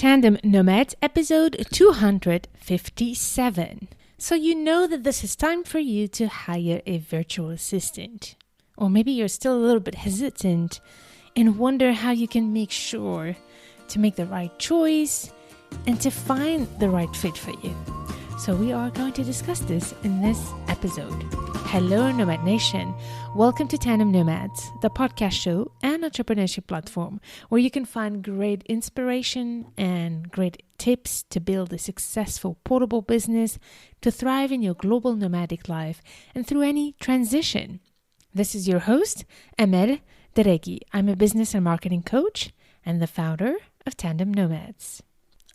Tandem Nomads, episode 257. So you know that this is time for you to hire a virtual assistant. Or maybe you're still a little bit hesitant and wonder how you can make sure to make the right choice and to find the right fit for you. So we are going to discuss this in this episode. Hello, Nomad Nation. Welcome to Tandem Nomads, the podcast show and entrepreneurship platform where you can find great inspiration and great tips to build a successful portable business, to thrive in your global nomadic life and through any transition. This is your host, Ahmed Deregi. I'm a business and marketing coach and the founder of Tandem Nomads.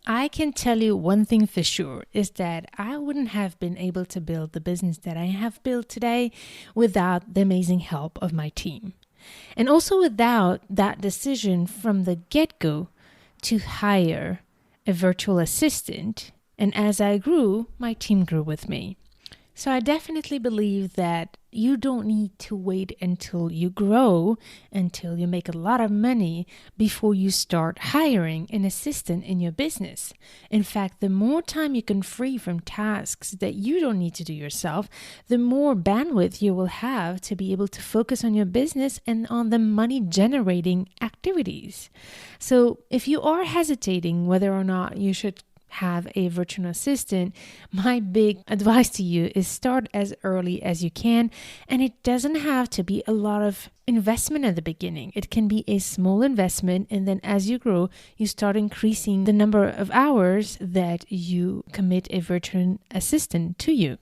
I can tell you one thing for sure is that I wouldn't have been able to build the business that I have built today without the amazing help of my team. And also without that decision from the get-go to hire a virtual assistant. And as I grew, my team grew with me. So I definitely believe that you don't need to wait until you grow, until you make a lot of money before you start hiring an assistant in your business. In fact, the more time you can free from tasks that you don't need to do yourself, the more bandwidth you will have to be able to focus on your business and on the money generating activities. So if you are hesitating whether or not you should have a virtual assistant, my big advice to you is start as early as you can. And it doesn't have to be a lot of investment at the beginning. It can be a small investment. And then as you grow, you start increasing the number of hours that you commit a virtual assistant to you.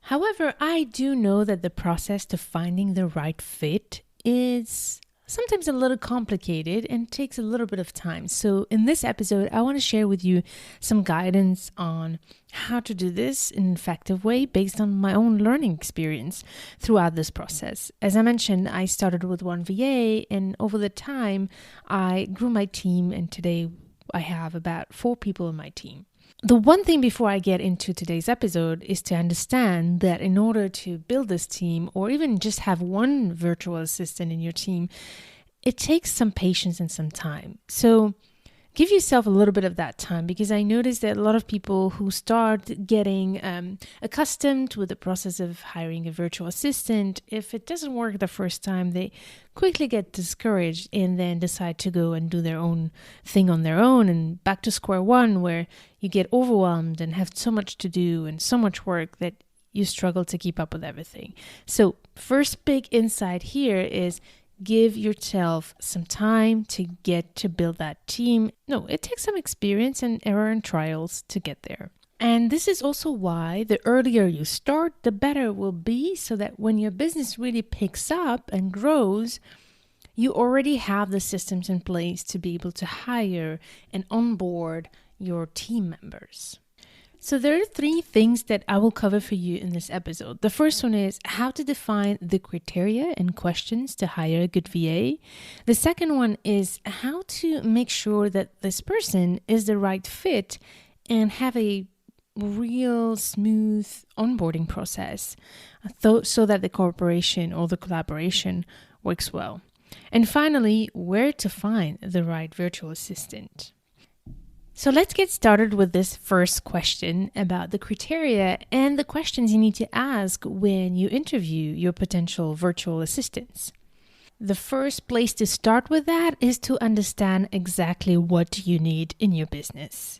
However, I do know that the process to finding the right fit is sometimes a little complicated and takes a little bit of time. So in this episode, I want to share with you some guidance on how to do this in an effective way based on my own learning experience throughout this process. As I mentioned, I started with one VA, and over the time, I grew my team, and today I have about 4 people in my team. The one thing before I get into today's episode is to understand that in order to build this team or even just have one virtual assistant in your team, it takes some patience and some time. So give yourself a little bit of that time, because I noticed that a lot of people who start getting accustomed with the process of hiring a virtual assistant, if it doesn't work the first time, they quickly get discouraged and then decide to go and do their own thing on their own, and back to square one where you get overwhelmed and have so much to do and so much work that you struggle to keep up with everything. So first big insight here is give yourself some time to get to build that team. No, it takes some experience and error and trials to get there. And this is also why the earlier you start, the better it will be, so that when your business really picks up and grows, you already have the systems in place to be able to hire and onboard your team members. So there are 3 things that I will cover for you in this episode. The first one is how to define the criteria and questions to hire a good VA. The second one is how to make sure that this person is the right fit and have a real smooth onboarding process so that the cooperation or the collaboration works well. And finally, where to find the right virtual assistant. So let's get started with this first question about the criteria and the questions you need to ask when you interview your potential virtual assistants. The first place to start with that is to understand exactly what you need in your business.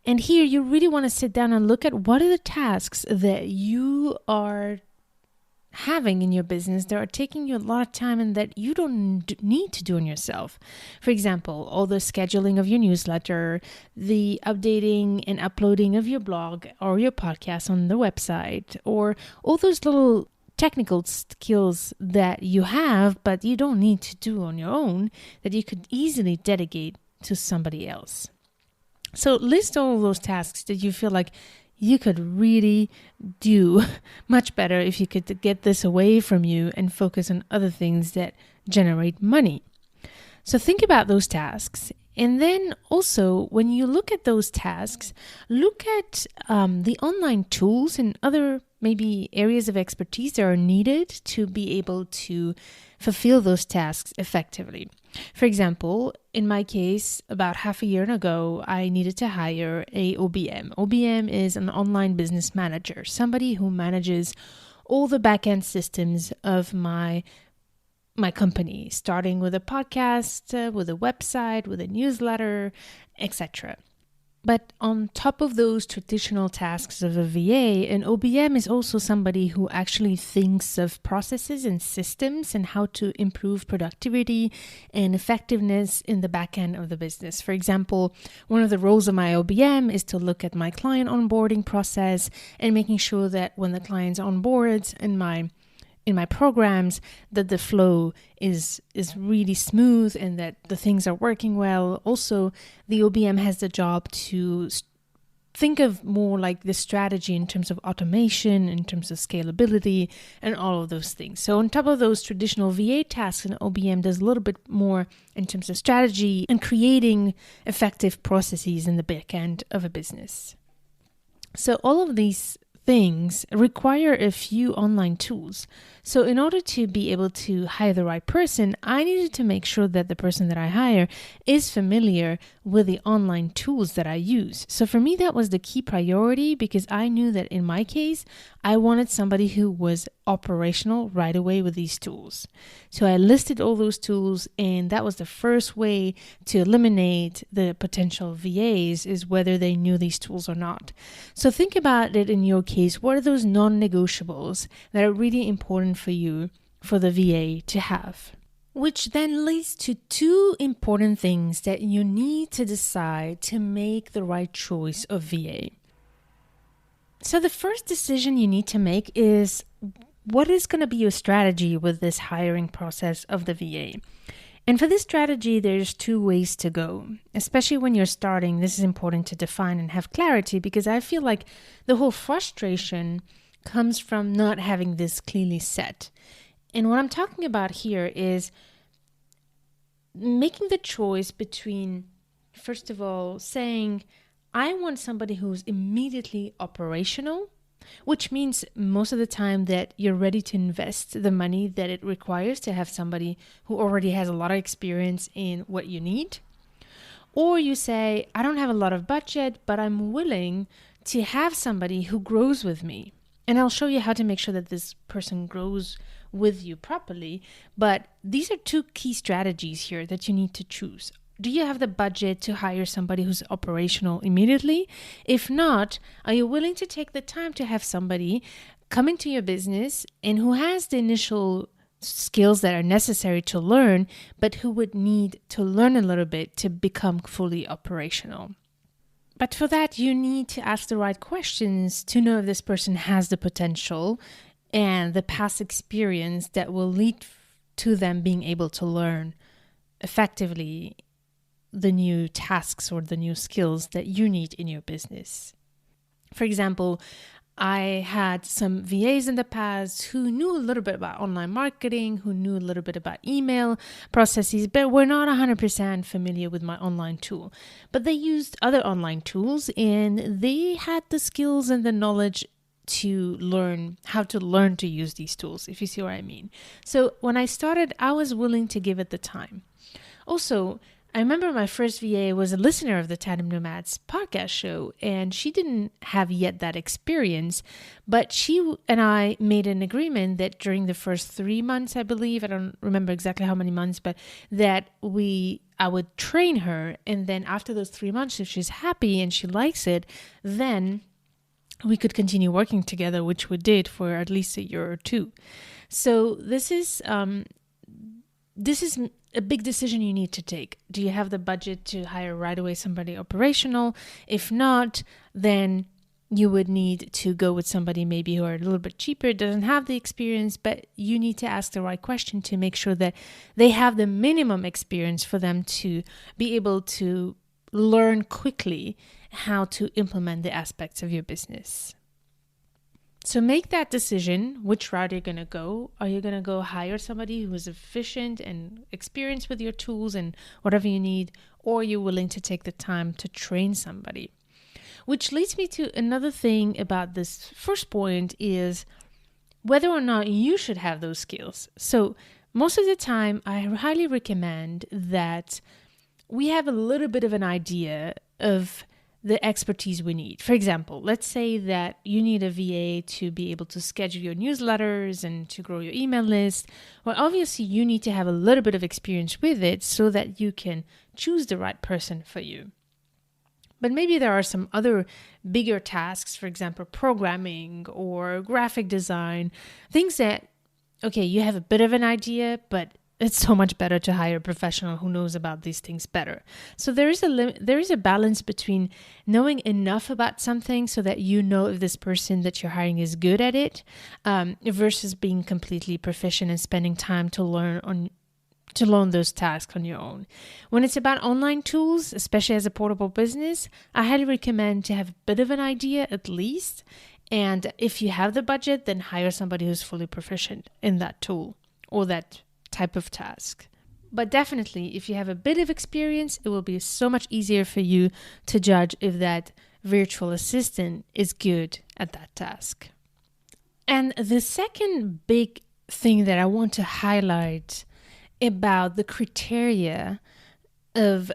And here you really want to sit down and look at what are the tasks that you are having in your business that are taking you a lot of time and that you don't need to do on yourself. For example, all the scheduling of your newsletter, the updating and uploading of your blog or your podcast on the website, or all those little technical skills that you have but you don't need to do on your own that you could easily delegate to somebody else. So list all those tasks that you feel like you could really do much better if you could get this away from you and focus on other things that generate money. So think about those tasks. And then also, when you look at those tasks, look at the online tools and other maybe areas of expertise that are needed to be able to fulfill those tasks effectively. For example, in my case, about half a year ago, I needed to hire a OBM. OBM is an online business manager, somebody who manages all the back-end systems of my company, starting with a podcast, with a website, with a newsletter, etc. But on top of those traditional tasks of a VA, an OBM is also somebody who actually thinks of processes and systems and how to improve productivity and effectiveness in the back end of the business. For example, one of the roles of my OBM is to look at my client onboarding process and making sure that when the client's on board in my programs, that the flow is really smooth and that the things are working well. Also, the OBM has the job to think of more like the strategy in terms of automation, in terms of scalability, and all of those things. So on top of those traditional VA tasks, an OBM does a little bit more in terms of strategy and creating effective processes in the back end of a business. So all of these things require a few online tools. So in order to be able to hire the right person, I needed to make sure that the person that I hire is familiar with the online tools that I use. So for me, that was the key priority because I knew that in my case, I wanted somebody who was operational right away with these tools. So I listed all those tools, and that was the first way to eliminate the potential VAs, is whether they knew these tools or not. So think about it in your case. What are those non-negotiables that are really important for you, for the VA to have? Which then leads to two important things that you need to decide to make the right choice of VA. So the first decision you need to make is, what is going to be your strategy with this hiring process of the VA? And for this strategy, there's two ways to go. Especially when you're starting, this is important to define and have clarity, because I feel like the whole frustration comes from not having this clearly set. And what I'm talking about here is making the choice between, first of all, saying, I want somebody who's immediately operational, which means most of the time that you're ready to invest the money that it requires to have somebody who already has a lot of experience in what you need. Or you say, I don't have a lot of budget, but I'm willing to have somebody who grows with me. And I'll show you how to make sure that this person grows with you properly. But these are two key strategies here that you need to choose. Do you have the budget to hire somebody who's operational immediately? If not, are you willing to take the time to have somebody come into your business and who has the initial skills that are necessary to learn, but who would need to learn a little bit to become fully operational? But for that, you need to ask the right questions to know if this person has the potential and the past experience that will lead to them being able to learn effectively the new tasks or the new skills that you need in your business. For example, I had some VAs in the past who knew a little bit about online marketing, who knew a little bit about email processes, but were not 100% familiar with my online tool. But they used other online tools and they had the skills and the knowledge to learn how to learn to use these tools, if you see what I mean. So when I started, I was willing to give it the time. Also, I remember my first VA was a listener of the Tandem Nomads podcast show, and she didn't have yet that experience, but she and I made an agreement that during the first 3 months, I believe, I don't remember exactly how many months, but that I would train her, and then after those 3 months, if she's happy and she likes it, then we could continue working together, which we did for at least a year or two. So this is a big decision you need to take. Do you have the budget to hire right away somebody operational? If not, then you would need to go with somebody maybe who are a little bit cheaper, doesn't have the experience, but you need to ask the right question to make sure that they have the minimum experience for them to be able to learn quickly how to implement the aspects of your business. So make that decision, which route you're going to go. Are you going to go hire somebody who is efficient and experienced with your tools and whatever you need, or are you willing to take the time to train somebody? Which leads me to another thing about this first point is whether or not you should have those skills. So most of the time, I highly recommend that we have a little bit of an idea of the expertise we need. For example, let's say that you need a VA to be able to schedule your newsletters and to grow your email list. Well, obviously, you need to have a little bit of experience with it so that you can choose the right person for you. But maybe there are some other bigger tasks, for example, programming or graphic design, things that, okay, you have a bit of an idea, but it's so much better to hire a professional who knows about these things better. So there is a balance between knowing enough about something so that you know if this person that you're hiring is good at it, versus being completely proficient and spending time to learn those tasks on your own. When it's about online tools, especially as a portable business, I highly recommend to have a bit of an idea at least. And if you have the budget, then hire somebody who's fully proficient in that tool or that type of task. But definitely, if you have a bit of experience, it will be so much easier for you to judge if that virtual assistant is good at that task. And the second big thing that I want to highlight about the criteria of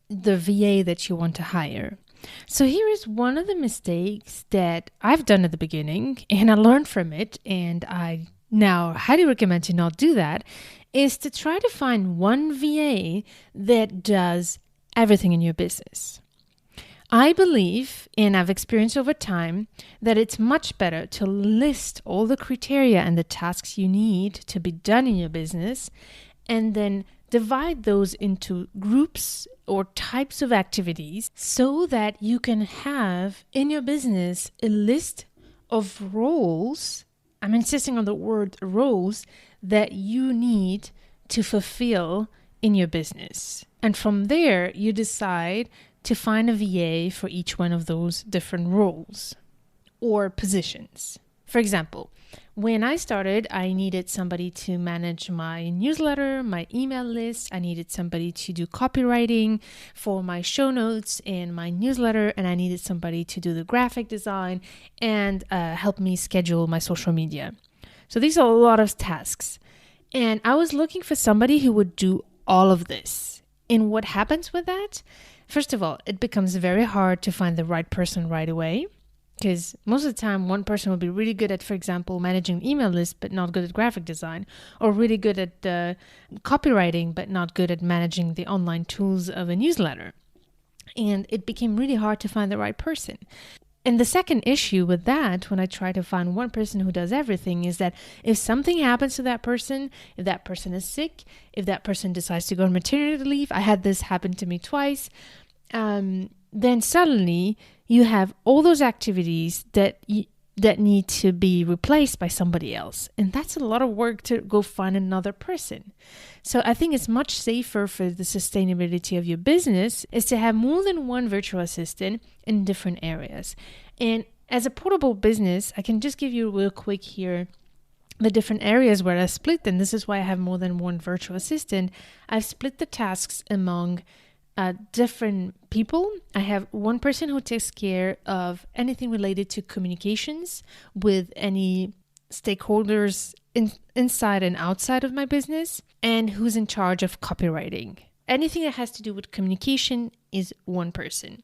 the VA that you want to hire. So here is one of the mistakes that I've done at the beginning, and I learned from it, and I now highly recommend to not do that, is to try to find one VA that does everything in your business. I believe, and I've experienced over time, that it's much better to list all the criteria and the tasks you need to be done in your business, and then divide those into groups or types of activities so that you can have in your business a list of roles. I'm insisting on the word roles that you need to fulfill in your business. And from there, you decide to find a VA for each one of those different roles or positions. For example, when I started, I needed somebody to manage my newsletter, my email list. I needed somebody to do copywriting for my show notes and my newsletter. And I needed somebody to do the graphic design and help me schedule my social media. So these are a lot of tasks. And I was looking for somebody who would do all of this. And what happens with that? First of all, it becomes very hard to find the right person right away. Because most of the time, one person will be really good at, for example, managing email lists, but not good at graphic design, or really good at copywriting, but not good at managing the online tools of a newsletter. And it became really hard to find the right person. And the second issue with that, when I try to find one person who does everything, is that if something happens to that person, if that person is sick, if that person decides to go on maternity leave, I had this happen to me twice, then suddenly you have all those activities that need to be replaced by somebody else. And that's a lot of work to go find another person. So I think it's much safer for the sustainability of your business is to have more than one virtual assistant in different areas. And as a portable business, I can just give you real quick here the different areas where I split, and this is why I have more than one virtual assistant. I've split the tasks among different people. I have one person who takes care of anything related to communications with any stakeholders inside and outside of my business, and who's in charge of copywriting. Anything that has to do with communication is one person.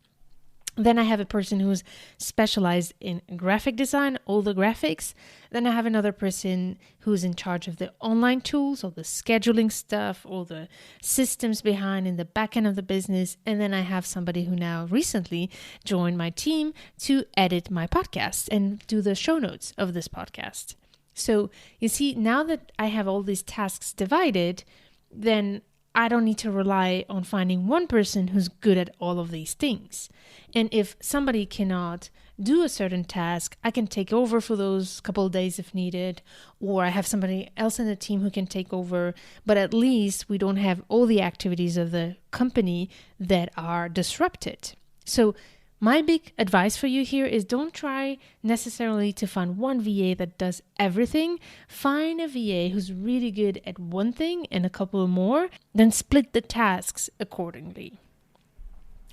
Then I have a person who's specialized in graphic design, all the graphics. Then I have another person who's in charge of the online tools, or the scheduling stuff, or the systems behind in the back end of the business. And then I have somebody who now recently joined my team to edit my podcast and do the show notes of this podcast. So you see, now that I have all these tasks divided, then I don't need to rely on finding one person who's good at all of these things. And if somebody cannot do a certain task, I can take over for those couple of days if needed, or I have somebody else in the team who can take over, but at least we don't have all the activities of the company that are disrupted. So my big advice for you here is don't try necessarily to find one VA that does everything. Find a VA who's really good at one thing and a couple more, then split the tasks accordingly.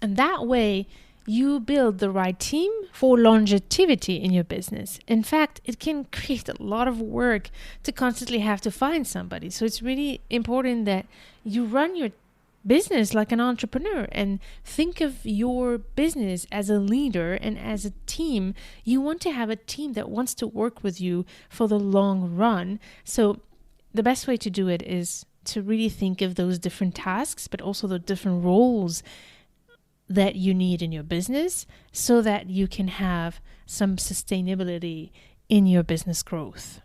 And that way, you build the right team for longevity in your business. In fact, it can create a lot of work to constantly have to find somebody. So it's really important that you run your business like an entrepreneur and think of your business as a leader and as a team. You want to have a team that wants to work with you for the long run. So the best way to do it is to really think of those different tasks, but also the different roles that you need in your business so that you can have some sustainability in your business growth.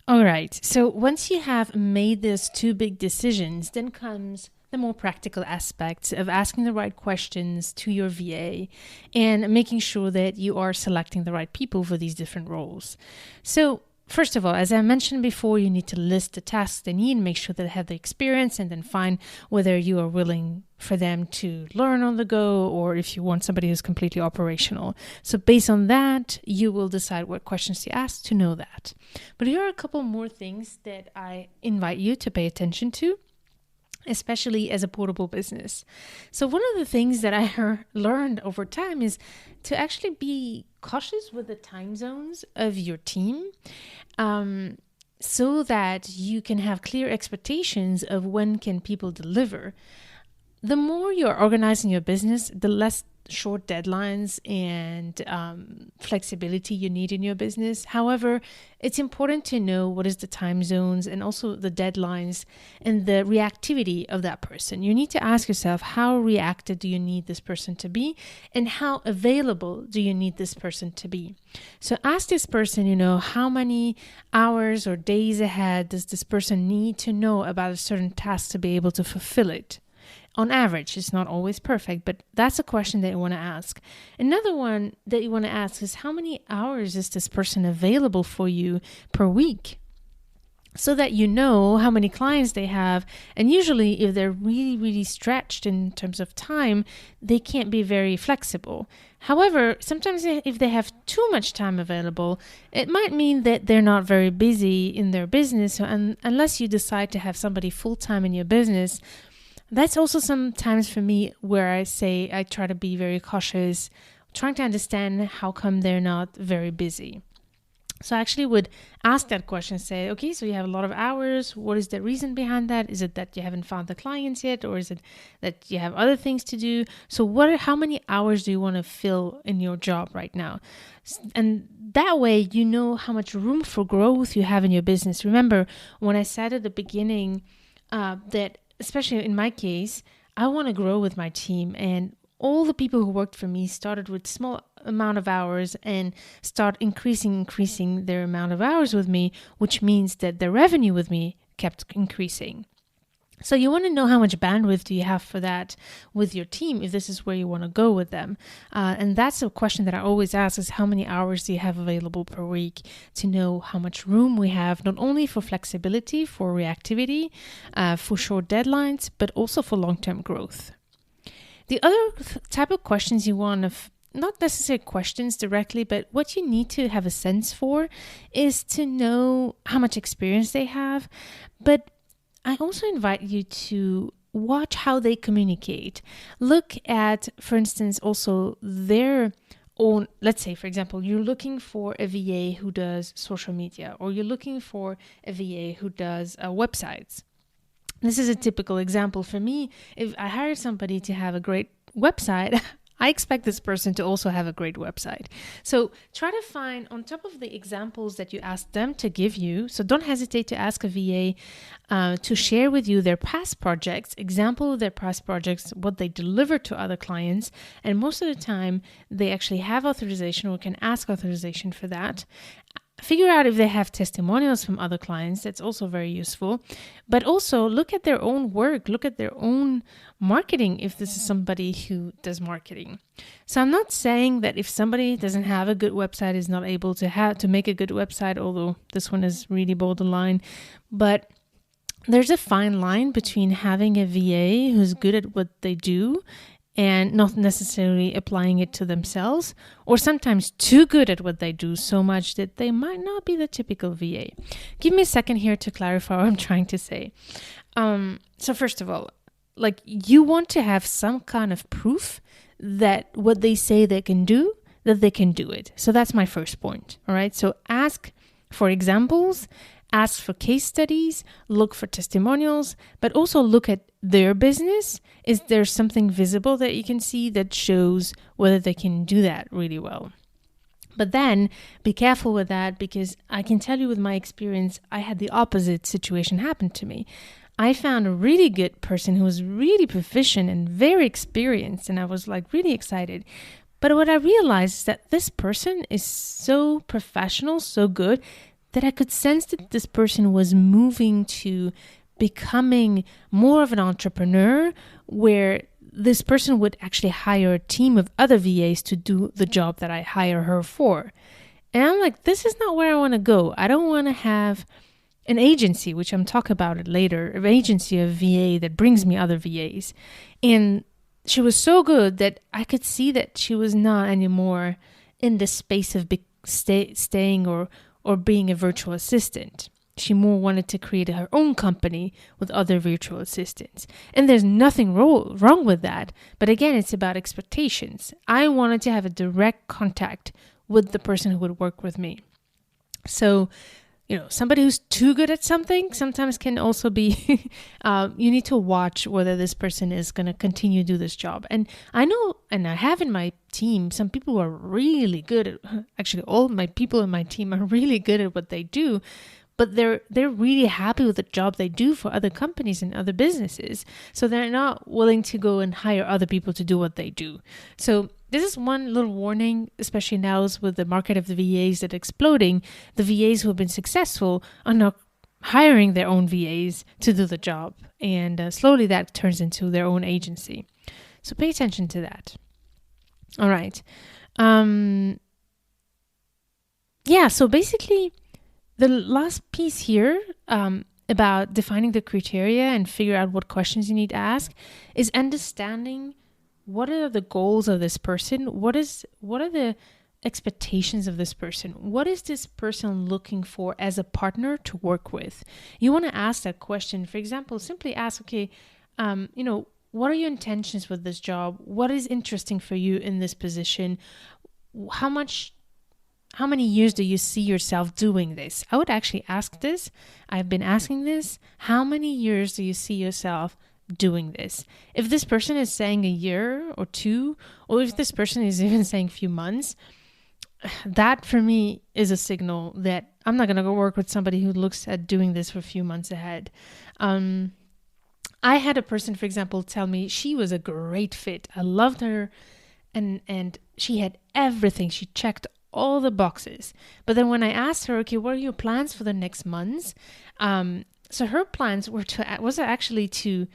All right. So once you have made those two big decisions, then comes the more practical aspects of asking the right questions to your VA and making sure that you are selecting the right people for these different roles. So first of all, as I mentioned before, you need to list the tasks they need, make sure that they have the experience, and then find whether you are willing for them to learn on the go or if you want somebody who's completely operational. So based on that, you will decide what questions to ask to know that. But here are a couple more things that I invite you to pay attention to, especially as a portable business. So one of the things that I learned over time is to actually be cautious with the time zones of your team, so that you can have clear expectations of when can people deliver. The more you're organizing your business, the less short deadlines and flexibility you need in your business. However, it's important to know what is the time zones and also the deadlines and the reactivity of that person. You need to ask yourself, how reactive do you need this person to be, and how available do you need this person to be? So ask this person, how many hours or days ahead does this person need to know about a certain task to be able to fulfill it? On average, it's not always perfect, but that's a question that you want to ask. Another one that you want to ask is, how many hours is this person available for you per week? So that you know how many clients they have. And usually if they're really, really stretched in terms of time, they can't be very flexible. However, sometimes if they have too much time available, it might mean that they're not very busy in their business. So unless you decide to have somebody full-time in your business, that's also sometimes for me where I say I try to be very cautious, trying to understand how come they're not very busy. So I actually would ask that question, say, okay, so you have a lot of hours. What is the reason behind that? Is it that you haven't found the clients yet? Or is it that you have other things to do? So how many hours do you want to fill in your job right now? And that way, you know how much room for growth you have in your business. Remember, when I said at the beginning that especially in my case, I want to grow with my team, and all the people who worked for me started with small amount of hours and start increasing their amount of hours with me, which means that their revenue with me kept increasing. So you want to know how much bandwidth do you have for that with your team if this is where you want to go with them. And that's a question that I always ask, is how many hours do you have available per week, to know how much room we have, not only for flexibility, for reactivity, for short deadlines, but also for long-term growth. The other type of questions you want to not necessarily questions directly, but what you need to have a sense for is to know how much experience they have. But I also invite you to watch how they communicate. Look at, for instance, also their own, let's say, for example, you're looking for a VA who does social media, or you're looking for a VA who does websites. This is a typical example for me. If I hire somebody to have a great website, I expect this person to also have a great website. So try to find, on top of the examples that you ask them to give you, so don't hesitate to ask a VA to share with you their past projects, example of their past projects, what they deliver to other clients. And most of the time, they actually have authorization or can ask authorization for that. Figure out if they have testimonials from other clients. That's also very useful. But also look at their own work, look at their own marketing if this is somebody who does marketing. So I'm not saying that if somebody doesn't have a good website, is not able to make a good website, although this one is really borderline. But there's a fine line between having a VA who's good at what they do and not necessarily applying it to themselves, or sometimes too good at what they do so much that they might not be the typical VA. Give me a second here to clarify what I'm trying to say. So first of all, you want to have some kind of proof that what they say they can do, that they can do it. So that's my first point. All right. So ask for examples, ask for case studies, look for testimonials, but also look at their business. Is there something visible that you can see that shows whether they can do that really well? But then be careful with that, because I can tell you with my experience, I had the opposite situation happen to me. I found a really good person who was really proficient and very experienced, and I was like really excited. But what I realized is that this person is so professional, so good, that I could sense that this person was moving to becoming more of an entrepreneur, where this person would actually hire a team of other VAs to do the job that I hire her for. And I'm like, this is not where I want to go. I don't want to have an agency, which I'm talking about it later, an agency of VA that brings me other VAs. And she was so good that I could see that she was not anymore in the space of staying or being a virtual assistant. She more wanted to create her own company with other virtual assistants. And there's nothing wrong with that. But again, it's about expectations. I wanted to have a direct contact with the person who would work with me. So, somebody who's too good at something sometimes can also be, you need to watch whether this person is going to continue to do this job. And I know, and I have in my team, some people who are really good at, actually all my people in my team are really good at what they do, but they're really happy with the job they do for other companies and other businesses. So they're not willing to go and hire other people to do what they do. So this is one little warning, especially now with the market of the VAs that exploding. The VAs who have been successful are not hiring their own VAs to do the job. And slowly that turns into their own agency. So pay attention to that. All right. So basically, the last piece here about defining the criteria and figure out what questions you need to ask is understanding what are the goals of this person? What are the expectations of this person? What is this person looking for as a partner to work with? You want to ask that question. For example, simply ask, okay, what are your intentions with this job? What is interesting for you in this position? How many years do you see yourself doing this? I would actually ask this. I've been asking this. How many years do you see yourself doing this? If this person is saying a year or two, or if this person is even saying a few months, that for me is a signal that I'm not going to go work with somebody who looks at doing this for a few months ahead. I had a person, for example, tell me she was a great fit. I loved her and she had everything. She checked all the boxes. But then when I asked her, okay, what are your plans for the next months? So her plans was actually to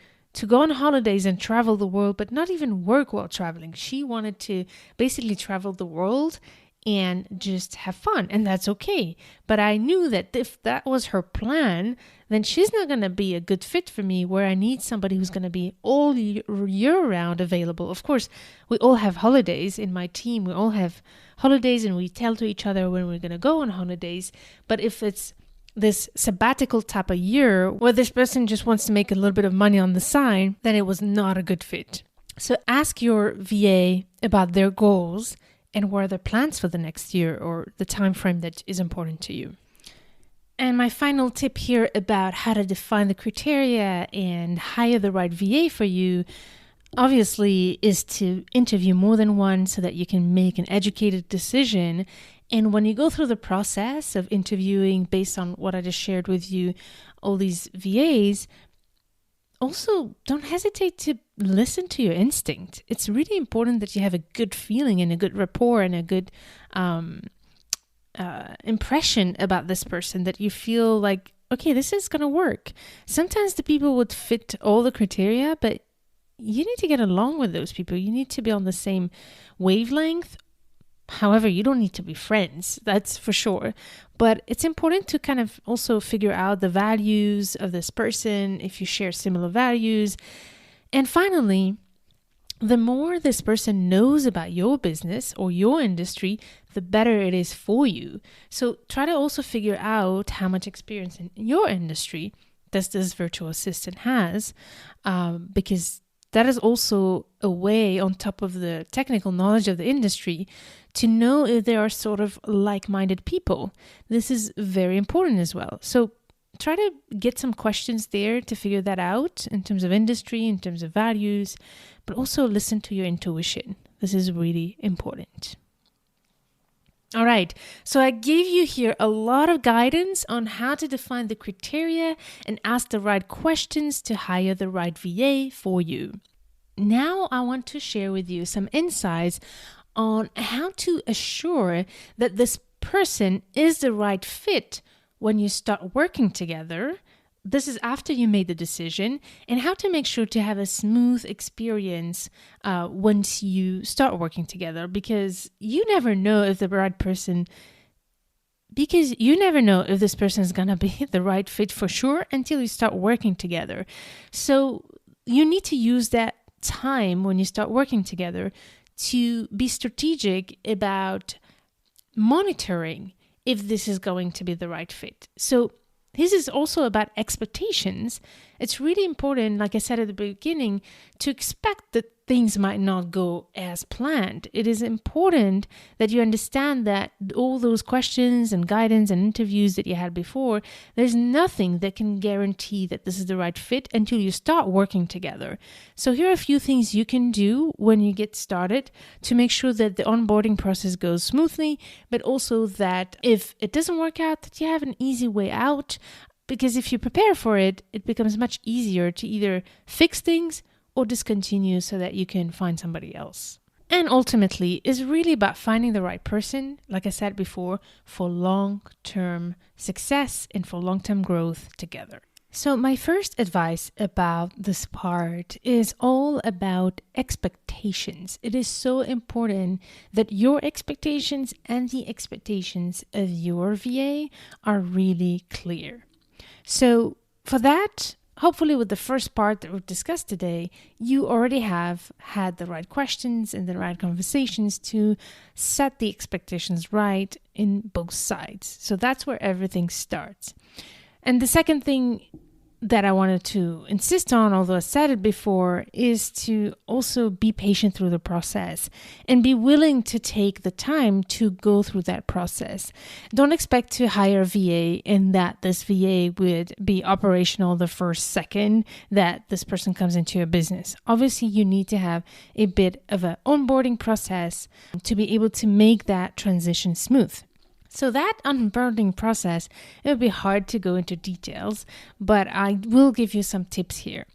go on holidays and travel the world, but not even work while traveling. She wanted to basically travel the world and just have fun, and that's okay. But I knew that if that was her plan, then she's not going to be a good fit for me, where I need somebody who's going to be all year round available. Of course, we all have holidays in my team. We all have holidays and we tell to each other when we're going to go on holidays. But if it's this sabbatical type of year where this person just wants to make a little bit of money on the side, then it was not a good fit. So ask your VA about their goals and what are their plans for the next year or the time frame that is important to you. And my final tip here about how to define the criteria and hire the right VA for you, obviously, is to interview more than one so that you can make an educated decision. And when you go through the process of interviewing based on what I just shared with you, all these VAs, also don't hesitate to listen to your instinct. It's really important that you have a good feeling and a good rapport and a good impression about this person, that you feel like, okay, this is going to work. Sometimes the people would fit all the criteria, but you need to get along with those people. You need to be on the same wavelength. However, you don't need to be friends, that's for sure. But it's important to kind of also figure out the values of this person, if you share similar values. And finally, the more this person knows about your business or your industry, the better it is for you. So try to also figure out how much experience in your industry does this virtual assistant has, because that is also a way, on top of the technical knowledge of the industry, to know if there are sort of like-minded people. This is very important as well. So try to get some questions there to figure that out in terms of industry, in terms of values, but also listen to your intuition. This is really important. All right, so I gave you here a lot of guidance on how to define the criteria and ask the right questions to hire the right VA for you. Now I want to share with you some insights on how to assure that this person is the right fit when you start working together. This is after you made the decision, and how to make sure to have a smooth experience once you start working together, because you never know if the right person, because you never know if this person is going to be the right fit for sure until you start working together. So you need to use that time when you start working together to be strategic about monitoring if this is going to be the right fit. So this is also about expectations. It's really important, like I said at the beginning, to expect that things might not go as planned. It is important that you understand that all those questions and guidance and interviews that you had before, there's nothing that can guarantee that this is the right fit until you start working together. So here are a few things you can do when you get started to make sure that the onboarding process goes smoothly, but also that if it doesn't work out, that you have an easy way out. Because if you prepare for it, it becomes much easier to either fix things or discontinue so that you can find somebody else. And ultimately, it's really about finding the right person, like I said before, for long-term success and for long-term growth together. So my first advice about this part is all about expectations. It is so important that your expectations and the expectations of your VA are really clear. So for that, hopefully with the first part that we've discussed today, you already have had the right questions and the right conversations to set the expectations right in both sides. So that's where everything starts. And the second thing that I wanted to insist on, although I said it before, is to also be patient through the process and be willing to take the time to go through that process. Don't expect to hire a VA and that this VA would be operational the first second that this person comes into your business. Obviously, you need to have a bit of an onboarding process to be able to make that transition smooth. So that onboarding process, it would be hard to go into details, but I will give you some tips here.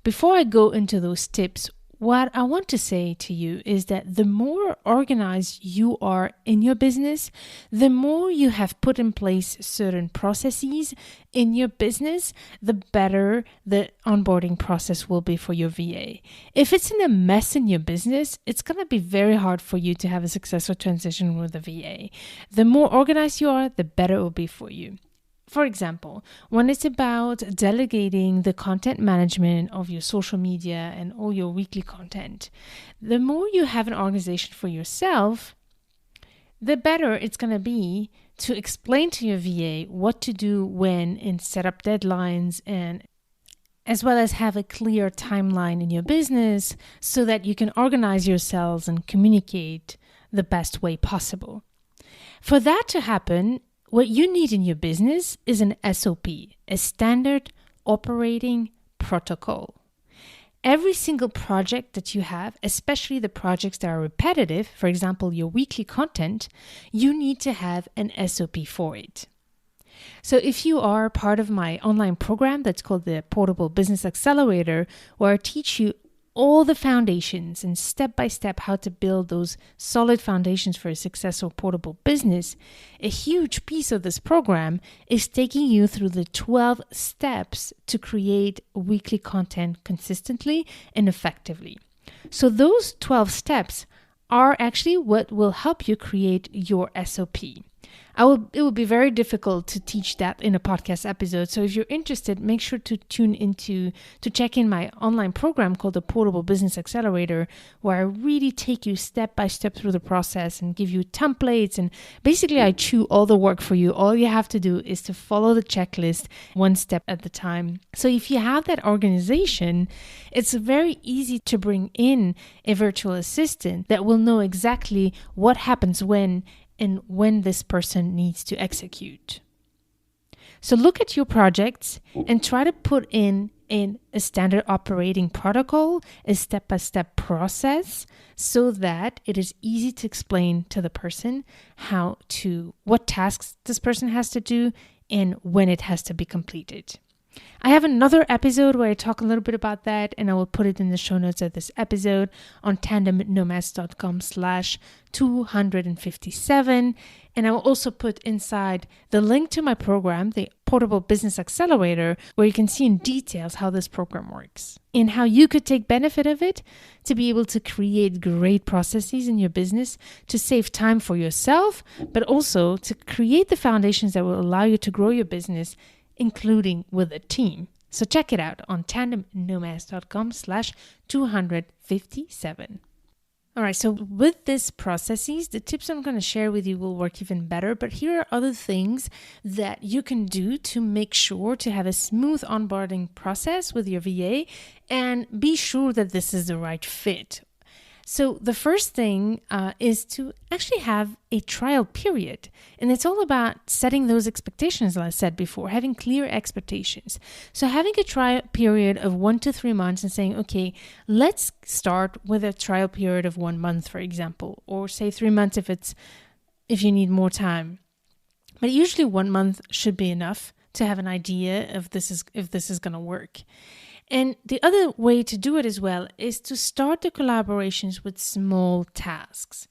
Before I go into those tips, what I want to say to you is that the more organized you are in your business, the more you have put in place certain processes in your business, the better the onboarding process will be for your VA. If it's in a mess in your business, it's going to be very hard for you to have a successful transition with a VA. The more organized you are, the better it will be for you. For example, when it's about delegating the content management of your social media and all your weekly content, the more you have an organization for yourself, the better it's going to be to explain to your VA what to do when and set up deadlines, and as well as have a clear timeline in your business so that you can organize yourselves and communicate the best way possible. For that to happen, what you need in your business is an SOP, a standard operating protocol. Every single project that you have, especially the projects that are repetitive, for example, your weekly content, you need to have an SOP for it. So if you are part of my online program that's called the Portable Business Accelerator, where I teach you all the foundations and step-by-step how to build those solid foundations for a successful portable business, a huge piece of this program is taking you through the 12 steps to create weekly content consistently and effectively. So those 12 steps are actually what will help you create your SOP. It would be very difficult to teach that in a podcast episode. So if you're interested, make sure to check in my online program called the Portable Business Accelerator, where I really take you step by step through the process and give you templates. And basically I chew all the work for you. All you have to do is to follow the checklist one step at a time. So if you have that organization, it's very easy to bring in a virtual assistant that will know exactly what happens when this person needs to execute. So look at your projects and try to put in a standard operating protocol, a step-by-step process, so that it is easy to explain to the person what tasks this person has to do and when it has to be completed. I have another episode where I talk a little bit about that, and I will put it in the show notes of this episode on tandemnomads.com/257. And I will also put inside the link to my program, the Portable Business Accelerator, where you can see in details how this program works and how you could take benefit of it to be able to create great processes in your business, to save time for yourself, but also to create the foundations that will allow you to grow your business, including with a team. So check it out on tandemnomads.com/257. All right, so with these processes, the tips I'm going to share with you will work even better, but here are other things that you can do to make sure to have a smooth onboarding process with your VA and be sure that this is the right fit. So the first thing is to actually have a trial period. And it's all about setting those expectations, like I said before, having clear expectations. So having a trial period of 1 to 3 months and saying, okay, let's start with a trial period of 1 month, for example, or say 3 months if you need more time. But usually 1 month should be enough to have an idea if this is going to work. And the other way to do it as well is to start the collaborations with small tasks.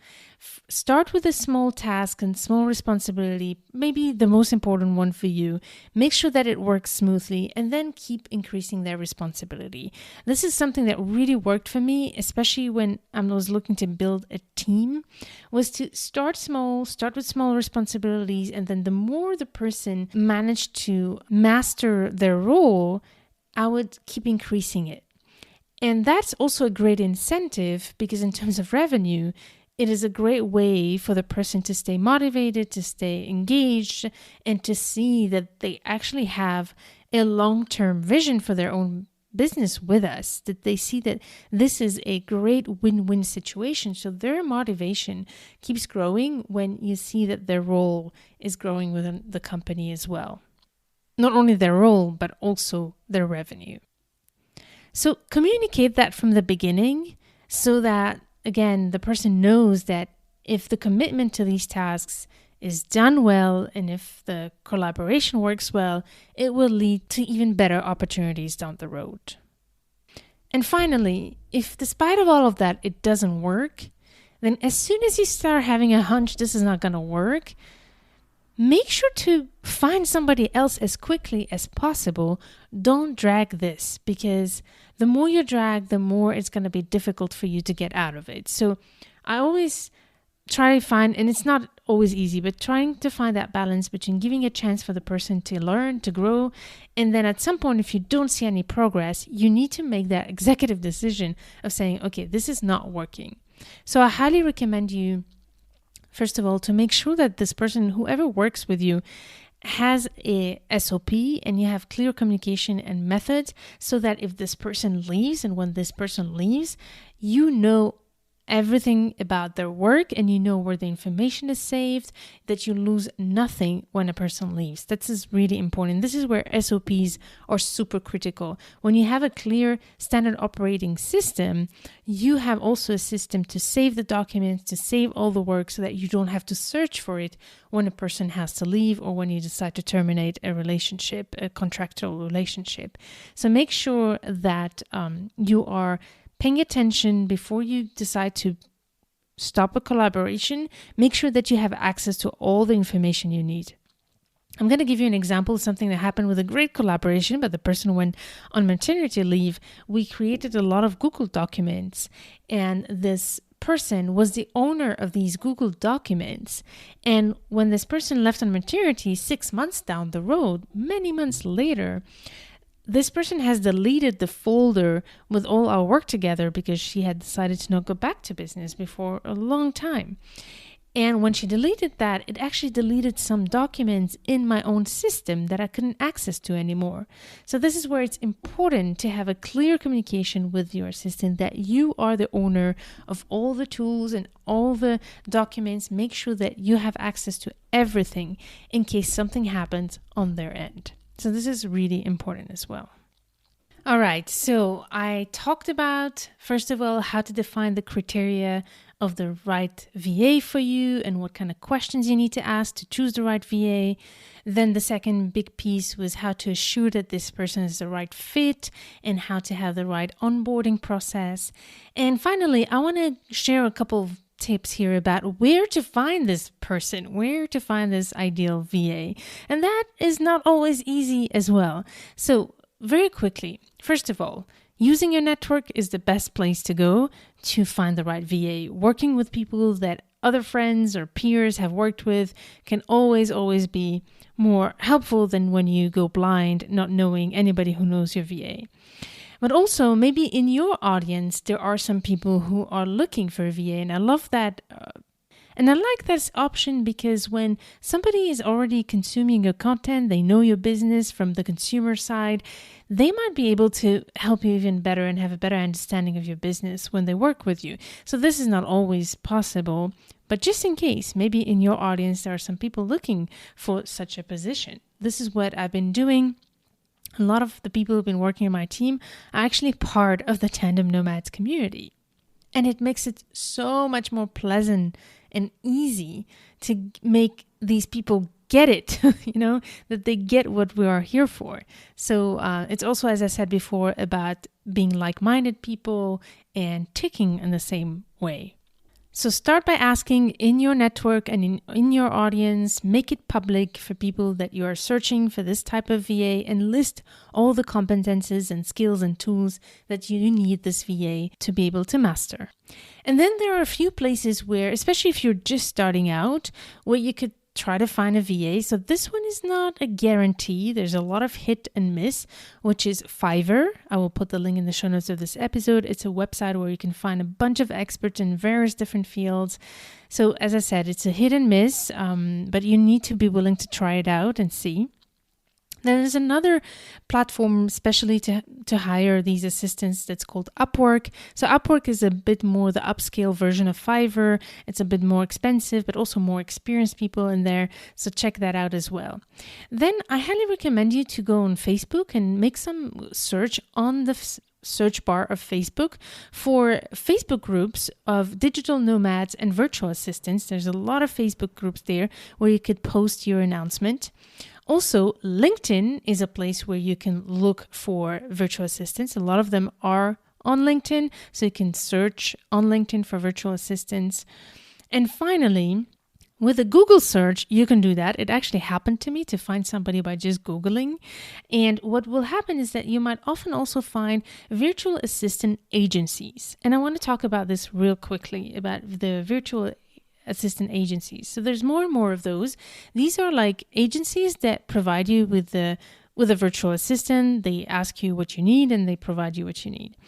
Start with a small task and small responsibility, maybe the most important one for you. Make sure that it works smoothly and then keep increasing their responsibility. This is something that really worked for me, especially when I was looking to build a team, was to start with small responsibilities, and then the more the person managed to master their role, I would keep increasing it. And that's also a great incentive because in terms of revenue, it is a great way for the person to stay motivated, to stay engaged, and to see that they actually have a long-term vision for their own business with us, that they see that this is a great win-win situation. So their motivation keeps growing when you see that their role is growing within the company as well. Not only their role, but also their revenue. So communicate that from the beginning so that, again, the person knows that if the commitment to these tasks is done well and if the collaboration works well, it will lead to even better opportunities down the road. And finally, if despite of all of that, it doesn't work, then as soon as you start having a hunch this is not going to work, make sure to find somebody else as quickly as possible. Don't drag this, because the more you drag, the more it's going to be difficult for you to get out of it. So I always try to find, and it's not always easy, but trying to find that balance between giving a chance for the person to learn, to grow, and then at some point, if you don't see any progress, you need to make that executive decision of saying, okay, this is not working. So I highly recommend you, first of all, to make sure that this person, whoever works with you, has a SOP and you have clear communication and methods so that if this person leaves and when this person leaves, you know everything about their work and you know where the information is saved, that you lose nothing when a person leaves. This is really important. This is where SOPs are super critical. When you have a clear standard operating system, you have also a system to save the documents, to save all the work so that you don't have to search for it when a person has to leave or when you decide to terminate a relationship, a contractual relationship. So make sure that you are paying attention before you decide to stop a collaboration. Make sure that you have access to all the information you need. I'm going to give you an example of something that happened with a great collaboration, but the person went on maternity leave. We created a lot of Google documents, and this person was the owner of these Google documents. And when this person left on maternity 6 months down the road, many months later, this person has deleted the folder with all our work together because she had decided to not go back to business before a long time. And when she deleted that, it actually deleted some documents in my own system that I couldn't access to anymore. So this is where it's important to have a clear communication with your assistant that you are the owner of all the tools and all the documents. Make sure that you have access to everything in case something happens on their end. So this is really important as well. All right, so I talked about, first of all, how to define the criteria of the right VA for you and what kind of questions you need to ask to choose the right VA. Then the second big piece was how to assure that this person is the right fit and how to have the right onboarding process. And finally, I want to share a couple of tips here about where to find this person, where to find this ideal VA. And that is not always easy as well. So very quickly, first of all, using your network is the best place to go to find the right VA. Working with people that other friends or peers have worked with can always be more helpful than when you go blind, not knowing anybody who knows your VA. But also, maybe in your audience, there are some people who are looking for a VA, and I love that. And I like this option because when somebody is already consuming your content, they know your business from the consumer side, they might be able to help you even better and have a better understanding of your business when they work with you. So this is not always possible, but just in case, maybe in your audience, there are some people looking for such a position. This is what I've been doing. A lot of the people who've been working in my team are actually part of the Tandem Nomads community. And it makes it so much more pleasant and easy to make these people get it, that they get what we are here for. So it's also, as I said before, about being like-minded people and ticking in the same way. So start by asking in your network and in your audience, make it public for people that you are searching for this type of VA and list all the competences and skills and tools that you need this VA to be able to master. And then there are a few places where, especially if you're just starting out, where you could try to find a VA. So this one is not a guarantee. There's a lot of hit and miss, which is Fiverr. I will put the link in the show notes of this episode. It's a website where you can find a bunch of experts in various different fields. So as I said, it's a hit and miss, but you need to be willing to try it out and see. There's another platform especially to hire these assistants that's called Upwork. So Upwork is a bit more the upscale version of Fiverr. It's a bit more expensive, but also more experienced people in there. So check that out as well. Then I highly recommend you to go on Facebook and make some search on the search bar of Facebook for Facebook groups of digital nomads and virtual assistants. There's a lot of Facebook groups there where you could post your announcement. Also, LinkedIn is a place where you can look for virtual assistants. A lot of them are on LinkedIn, so you can search on LinkedIn for virtual assistants. And finally, with a Google search, you can do that. It actually happened to me to find somebody by just Googling. And what will happen is that you might often also find virtual assistant agencies. And I want to talk about this real quickly, about the virtual assistant agencies. So there's more and more of those. These are like agencies that provide you with a virtual assistant. They ask you what you need and they provide you what you need.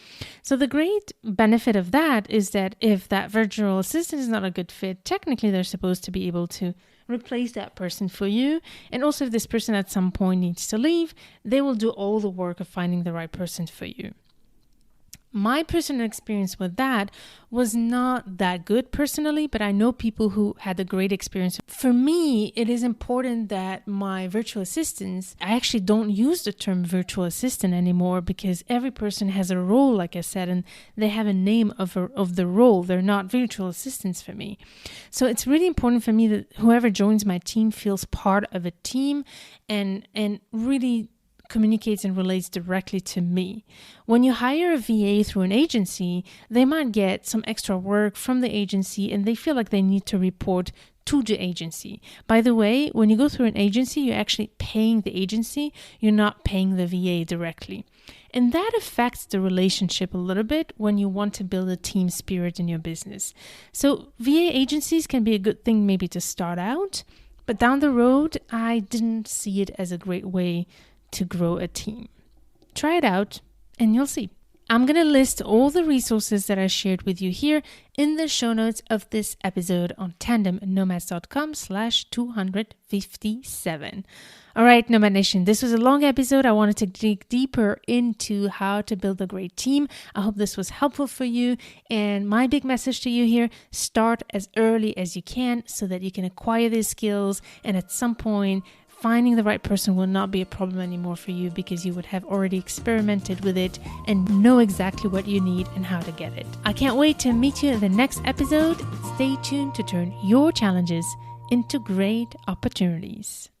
So the great benefit of that is that if that virtual assistant is not a good fit, technically they're supposed to be able to replace that person for you. And also if this person at some point needs to leave, they will do all the work of finding the right person for you. My personal experience with that was not that good personally, but I know people who had a great experience. For me, it is important that my virtual assistants, I actually don't use the term virtual assistant anymore because every person has a role, like I said, and they have a name of the role. They're not virtual assistants for me. So it's really important for me that whoever joins my team feels part of a team and really communicates and relates directly to me. When you hire a VA through an agency, they might get some extra work from the agency and they feel like they need to report to the agency. By the way, when you go through an agency, you're actually paying the agency. You're not paying the VA directly. And that affects the relationship a little bit when you want to build a team spirit in your business. So VA agencies can be a good thing maybe to start out, but down the road, I didn't see it as a great way to grow a team. Try it out and you'll see. I'm going to list all the resources that I shared with you here in the show notes of this episode on tandemnomads.com/257. All right, Nomad Nation, this was a long episode. I wanted to dig deeper into how to build a great team. I hope this was helpful for you. And my big message to you here, start as early as you can so that you can acquire these skills. And at some point, finding the right person will not be a problem anymore for you because you would have already experimented with it and know exactly what you need and how to get it. I can't wait to meet you in the next episode. Stay tuned to turn your challenges into great opportunities.